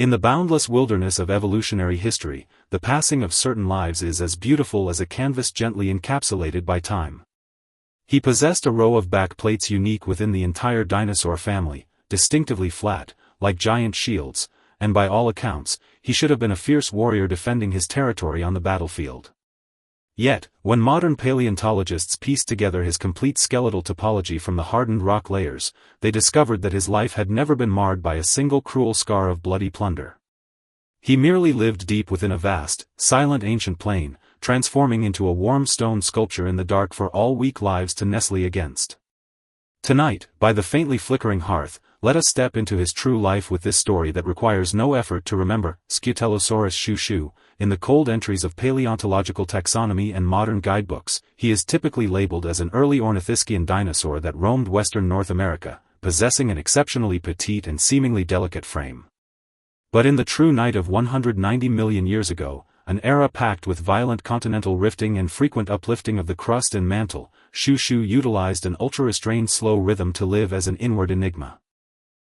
In the boundless wilderness of evolutionary history, the passing of certain lives is as beautiful as a canvas gently encapsulated by time. He possessed a row of back plates unique within the entire dinosaur family, distinctively flat, like giant shields, and by all accounts, he should have been a fierce warrior defending his territory on the battlefield. Yet, when modern paleontologists pieced together his complete skeletal topology from the hardened rock layers, they discovered that his life had never been marred by a single cruel scar of bloody plunder. He merely lived deep within a vast, silent ancient plain, transforming into a warm stone sculpture in the dark for all weak lives to nestle against. Tonight, by the faintly flickering hearth, let us step into his true life with this story that requires no effort to remember. Scutellosaurus shushu. In the cold entries of paleontological taxonomy and modern guidebooks, he is typically labeled as an early ornithischian dinosaur that roamed western North America, possessing an exceptionally petite and seemingly delicate frame. But in the true night of 190 million years ago, an era packed with violent continental rifting and frequent uplifting of the crust and mantle, Shushu utilized an ultra-restrained slow rhythm to live as an inward enigma.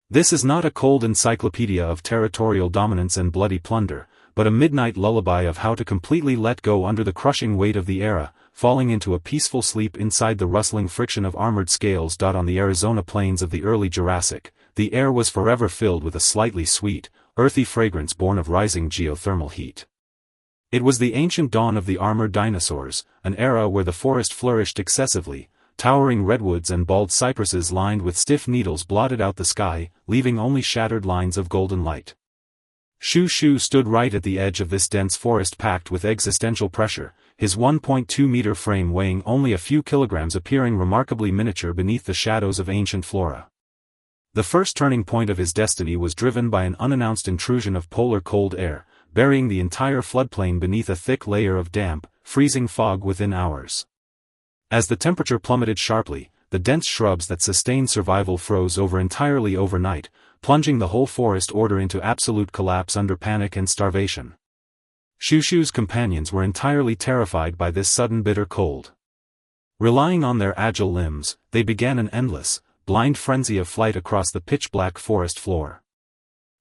This is not a cold encyclopedia of territorial dominance and bloody plunder, but a midnight lullaby of how to completely let go under the crushing weight of the era, falling into a peaceful sleep inside the rustling friction of armored scales. On the Arizona plains of the early Jurassic, the air was forever filled with a slightly sweet, earthy fragrance born of rising geothermal heat. It was the ancient dawn of the armored dinosaurs, an era where the forest flourished excessively. Towering redwoods and bald cypresses lined with stiff needles blotted out the sky, leaving only shattered lines of golden light. Shushu stood right at the edge of this dense forest packed with existential pressure, his 1.2-meter frame weighing only a few kilograms appearing remarkably miniature beneath the shadows of ancient flora. The first turning point of his destiny was driven by an unannounced intrusion of polar cold air, burying the entire floodplain beneath a thick layer of damp, freezing fog within hours. As the temperature plummeted sharply, the dense shrubs that sustained survival froze over entirely overnight, plunging the whole forest order into absolute collapse under panic and starvation. Shushu's companions were entirely terrified by this sudden bitter cold. Relying on their agile limbs, they began an endless, blind frenzy of flight across the pitch-black forest floor.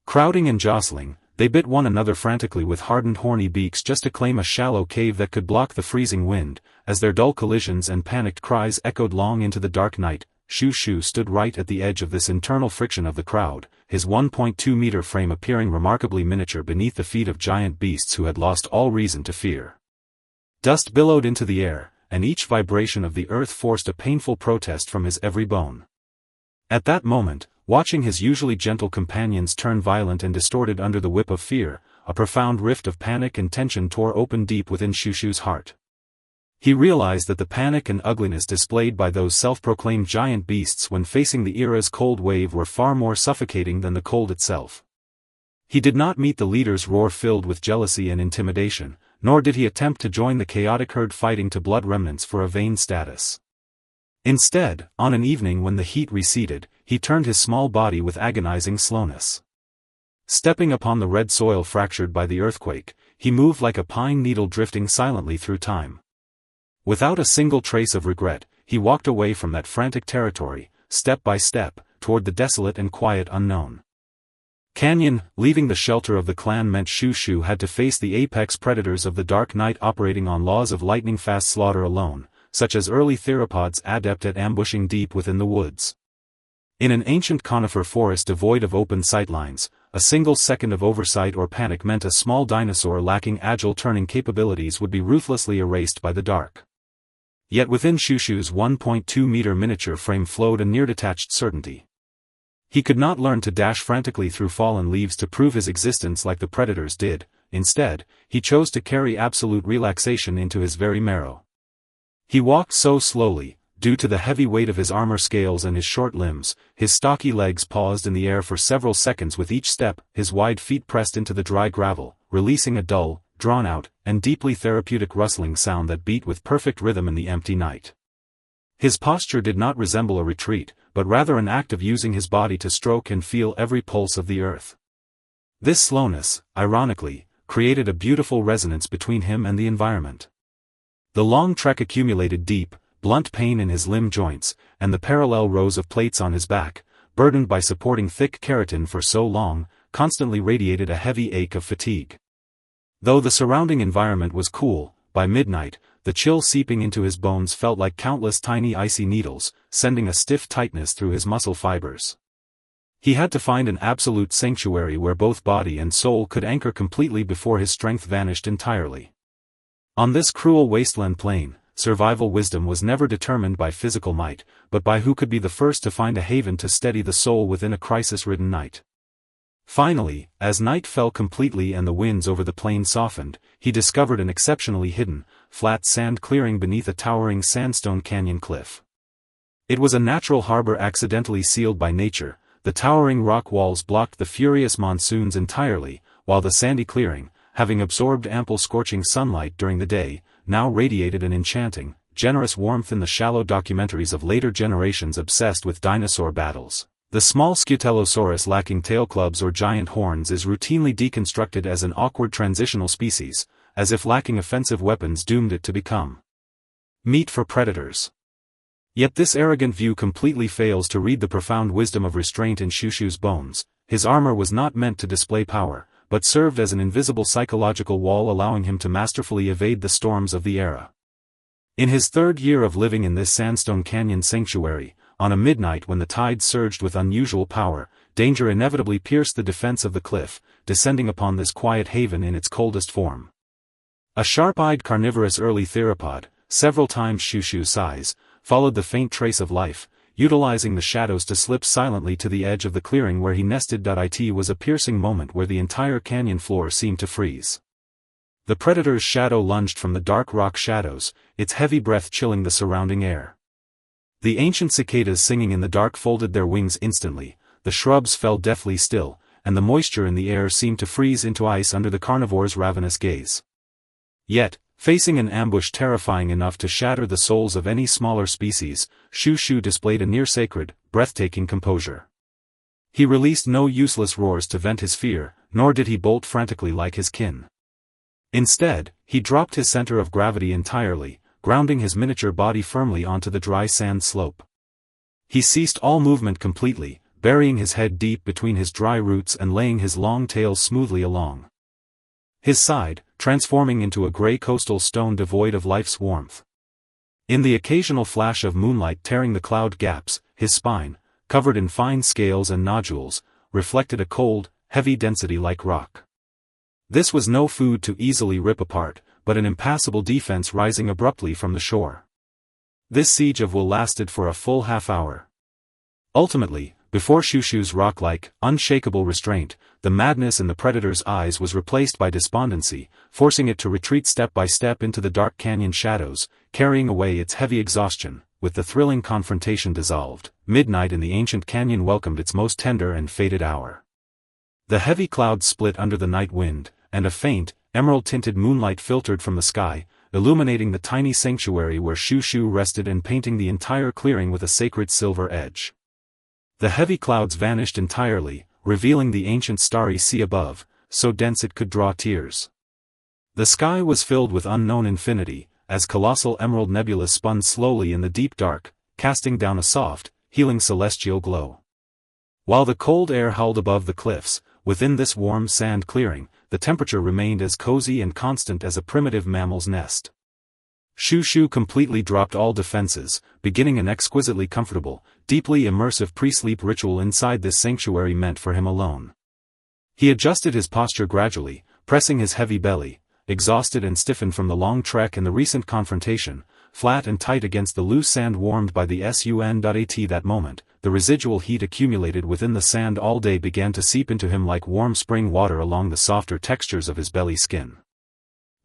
Crowding and jostling, they bit one another frantically with hardened horny beaks just to claim a shallow cave that could block the freezing wind. As their dull collisions and panicked cries echoed long into the dark night, Shushu stood right at the edge of this internal friction of the crowd, his 1.2-meter frame appearing remarkably miniature beneath the feet of giant beasts who had lost all reason to fear. Dust billowed into the air, and each vibration of the earth forced a painful protest from his every bone. At that moment, watching his usually gentle companions turn violent and distorted under the whip of fear, a profound rift of panic and tension tore open deep within Shushu's heart. He realized that the panic and ugliness displayed by those self-proclaimed giant beasts when facing the era's cold wave were far more suffocating than the cold itself. He did not meet the leader's roar filled with jealousy and intimidation, nor did he attempt to join the chaotic herd fighting to blood remnants for a vain status. Instead, on an evening when the heat receded, he turned his small body with agonizing slowness. Stepping upon the red soil fractured by the earthquake, he moved like a pine needle drifting silently through time. Without a single trace of regret, he walked away from that frantic territory, step by step, toward the desolate and quiet unknown. Canyon, leaving the shelter of the clan meant Shushu had to face the apex predators of the dark night operating on laws of lightning-fast slaughter alone, such as early theropods adept at ambushing deep within the woods. In an ancient conifer forest devoid of open sightlines, a single second of oversight or panic meant a small dinosaur lacking agile turning capabilities would be ruthlessly erased by the dark. Yet within Shushu's 1.2-meter miniature frame flowed a near-detached certainty. He could not learn to dash frantically through fallen leaves to prove his existence like the predators did. Instead, he chose to carry absolute relaxation into his very marrow. He walked so slowly, due to the heavy weight of his armor scales and his short limbs, his stocky legs paused in the air for several seconds with each step, his wide feet pressed into the dry gravel, releasing a dull, drawn-out, and deeply therapeutic rustling sound that beat with perfect rhythm in the empty night. His posture did not resemble a retreat, but rather an act of using his body to stroke and feel every pulse of the earth. This slowness, ironically, created a beautiful resonance between him and the environment. The long trek accumulated deep, blunt pain in his limb joints, and the parallel rows of plates on his back, burdened by supporting thick keratin for so long, constantly radiated a heavy ache of fatigue. Though the surrounding environment was cool, by midnight, the chill seeping into his bones felt like countless tiny icy needles, sending a stiff tightness through his muscle fibers. He had to find an absolute sanctuary where both body and soul could anchor completely before his strength vanished entirely. On this cruel wasteland plain, survival wisdom was never determined by physical might, but by who could be the first to find a haven to steady the soul within a crisis-ridden night. Finally, as night fell completely and the winds over the plain softened, he discovered an exceptionally hidden, flat sand clearing beneath a towering sandstone canyon cliff. It was a natural harbor accidentally sealed by nature. The towering rock walls blocked the furious monsoons entirely, while the sandy clearing, having absorbed ample scorching sunlight during the day, now radiated an enchanting, generous warmth in the shallow documentaries of later generations obsessed with dinosaur battles. The small Scutellosaurus lacking tail clubs or giant horns is routinely deconstructed as an awkward transitional species, as if lacking offensive weapons doomed it to become meat for predators. Yet this arrogant view completely fails to read the profound wisdom of restraint in Shushu's bones. His armor was not meant to display power, but served as an invisible psychological wall allowing him to masterfully evade the storms of the era. In his third year of living in this sandstone canyon sanctuary, on a midnight when the tide surged with unusual power, danger inevitably pierced the defense of the cliff, descending upon this quiet haven in its coldest form. A sharp-eyed carnivorous early theropod, several times Shushu's size, followed the faint trace of life, utilizing the shadows to slip silently to the edge of the clearing where he nested. It was a piercing moment where the entire canyon floor seemed to freeze. The predator's shadow lunged from the dark rock shadows, its heavy breath chilling the surrounding air. The ancient cicadas singing in the dark folded their wings instantly, the shrubs fell deathly still, and the moisture in the air seemed to freeze into ice under the carnivore's ravenous gaze. Yet, facing an ambush terrifying enough to shatter the souls of any smaller species, Shushu displayed a near-sacred, breathtaking composure. He released no useless roars to vent his fear, nor did he bolt frantically like his kin. Instead, he dropped his center of gravity entirely, grounding his miniature body firmly onto the dry sand slope. He ceased all movement completely, burying his head deep between his dry roots and laying his long tail smoothly along his side, transforming into a gray coastal stone devoid of life's warmth. In the occasional flash of moonlight tearing the cloud gaps, his spine, covered in fine scales and nodules, reflected a cold, heavy density like rock. This was no food to easily rip apart, but an impassable defense rising abruptly from the shore. This siege of will lasted for a full half-hour. Ultimately, before Shushu's rock-like, unshakable restraint, the madness in the predator's eyes was replaced by despondency, forcing it to retreat step by step into the dark canyon shadows, carrying away its heavy exhaustion. With the thrilling confrontation dissolved, midnight in the ancient canyon welcomed its most tender and fated hour. The heavy clouds split under the night wind, and a faint, emerald-tinted moonlight filtered from the sky, illuminating the tiny sanctuary where Shushu rested and painting the entire clearing with a sacred silver edge. The heavy clouds vanished entirely, revealing the ancient starry sea above, so dense it could draw tears. The sky was filled with unknown infinity, as colossal emerald nebulas spun slowly in the deep dark, casting down a soft, healing celestial glow. While the cold air howled above the cliffs, within this warm sand clearing, the temperature remained as cozy and constant as a primitive mammal's nest. Shushu completely dropped all defenses, beginning an exquisitely comfortable, deeply immersive pre-sleep ritual inside this sanctuary meant for him alone. He adjusted his posture gradually, pressing his heavy belly, exhausted and stiffened from the long trek and the recent confrontation, flat and tight against the loose sand warmed by the sun. At that moment, the residual heat accumulated within the sand all day began to seep into him like warm spring water along the softer textures of his belly skin.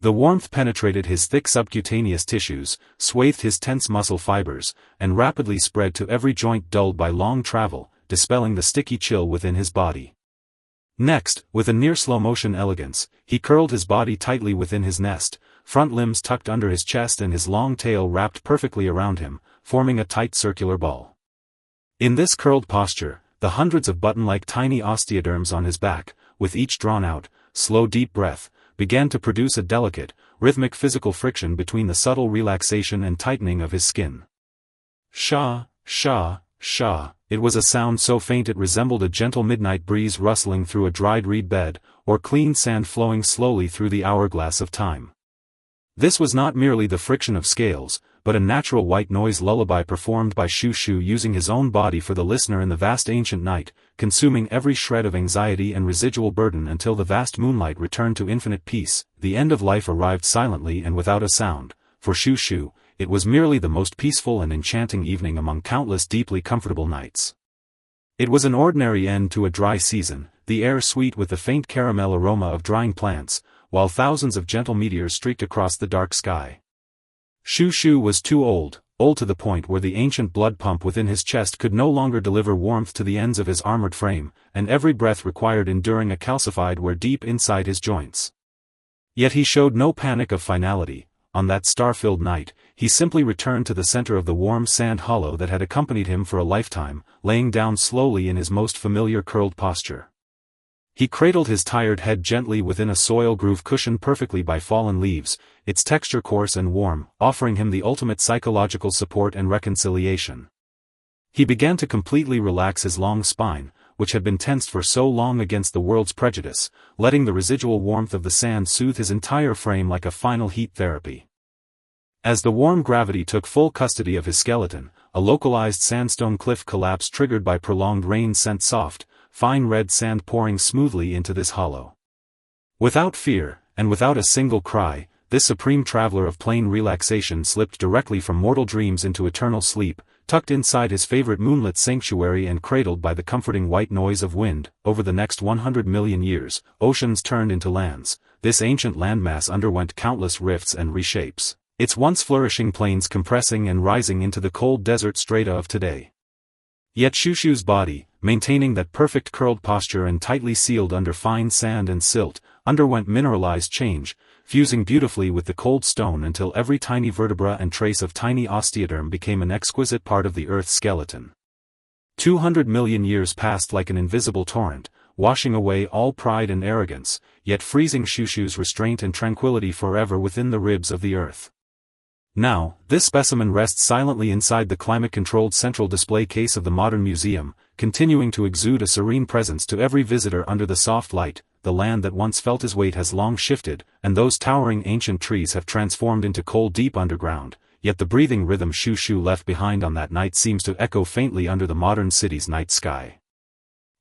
The warmth penetrated his thick subcutaneous tissues, swathed his tense muscle fibers, and rapidly spread to every joint dulled by long travel, dispelling the sticky chill within his body. Next, with a near slow-motion elegance, he curled his body tightly within his nest, front limbs tucked under his chest and his long tail wrapped perfectly around him, forming a tight circular ball. In this curled posture, the hundreds of button-like tiny osteoderms on his back, with each drawn-out, slow deep breath, began to produce a delicate, rhythmic physical friction between the subtle relaxation and tightening of his skin. Sha, sha, Shah, it was a sound so faint it resembled a gentle midnight breeze rustling through a dried reed bed, or clean sand flowing slowly through the hourglass of time. This was not merely the friction of scales, but a natural white noise lullaby performed by Shu Shu using his own body for the listener in the vast ancient night, consuming every shred of anxiety and residual burden until the vast moonlight returned to infinite peace. The end of life arrived silently and without a sound. For Shu Shu, it was merely the most peaceful and enchanting evening among countless deeply comfortable nights. It was an ordinary end to a dry season, the air sweet with the faint caramel aroma of drying plants, while thousands of gentle meteors streaked across the dark sky. Shu Shu was too old to the point where the ancient blood pump within his chest could no longer deliver warmth to the ends of his armored frame, and every breath required enduring a calcified wear deep inside his joints. Yet he showed no panic of finality. On that star-filled night, he simply returned to the center of the warm sand hollow that had accompanied him for a lifetime, laying down slowly in his most familiar curled posture. He cradled his tired head gently within a soil groove cushioned perfectly by fallen leaves, its texture coarse and warm, offering him the ultimate psychological support and reconciliation. He began to completely relax his long spine, which had been tensed for so long against the world's prejudice, letting the residual warmth of the sand soothe his entire frame like a final heat therapy. As the warm gravity took full custody of his skeleton, a localized sandstone cliff collapse triggered by prolonged rain sent soft, fine red sand pouring smoothly into this hollow. Without fear, and without a single cry, this supreme traveler of plain relaxation slipped directly from mortal dreams into eternal sleep, tucked inside his favorite moonlit sanctuary and cradled by the comforting white noise of wind. Over the next 100 million years, oceans turned into lands. This ancient landmass underwent countless rifts and reshapes, its once flourishing plains compressing and rising into the cold desert strata of today. Yet Shu Shu's body, maintaining that perfect curled posture and tightly sealed under fine sand and silt, underwent mineralized change, fusing beautifully with the cold stone until every tiny vertebra and trace of tiny osteoderm became an exquisite part of the Earth's skeleton. 200 million years passed like an invisible torrent, washing away all pride and arrogance, yet freezing Shu Shu's restraint and tranquility forever within the ribs of the Earth. Now, this specimen rests silently inside the climate-controlled central display case of the modern museum, continuing to exude a serene presence to every visitor under the soft light. The land that once felt his weight has long shifted, and those towering ancient trees have transformed into coal deep underground, yet the breathing rhythm Shu Shu left behind on that night seems to echo faintly under the modern city's night sky.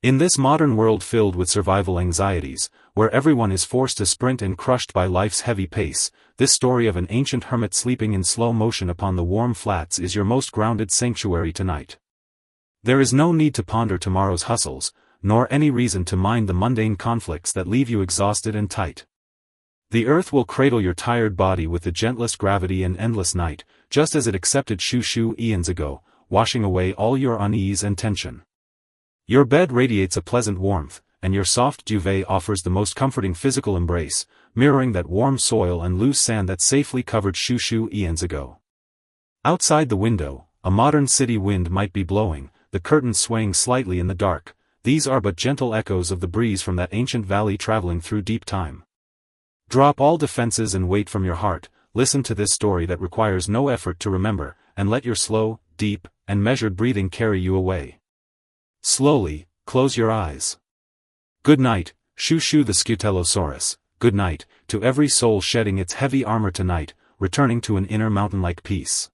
In this modern world filled with survival anxieties, where everyone is forced to sprint and crushed by life's heavy pace, this story of an ancient hermit sleeping in slow motion upon the warm flats is your most grounded sanctuary tonight. There is no need to ponder tomorrow's hustles, nor any reason to mind the mundane conflicts that leave you exhausted and tight. The earth will cradle your tired body with the gentlest gravity and endless night, just as it accepted Shu Shu eons ago, washing away all your unease and tension. Your bed radiates a pleasant warmth, and your soft duvet offers the most comforting physical embrace, mirroring that warm soil and loose sand that safely covered Shu Shu eons ago. Outside the window, a modern city wind might be blowing, the curtains swaying slightly in the dark. These are but gentle echoes of the breeze from that ancient valley traveling through deep time. Drop all defenses and weight from your heart, listen to this story that requires no effort to remember, and let your slow, deep, and measured breathing carry you away. Slowly, close your eyes. Good night, Shu Shu the Scutellosaurus. Good night, to every soul shedding its heavy armor tonight, returning to an inner mountain-like peace.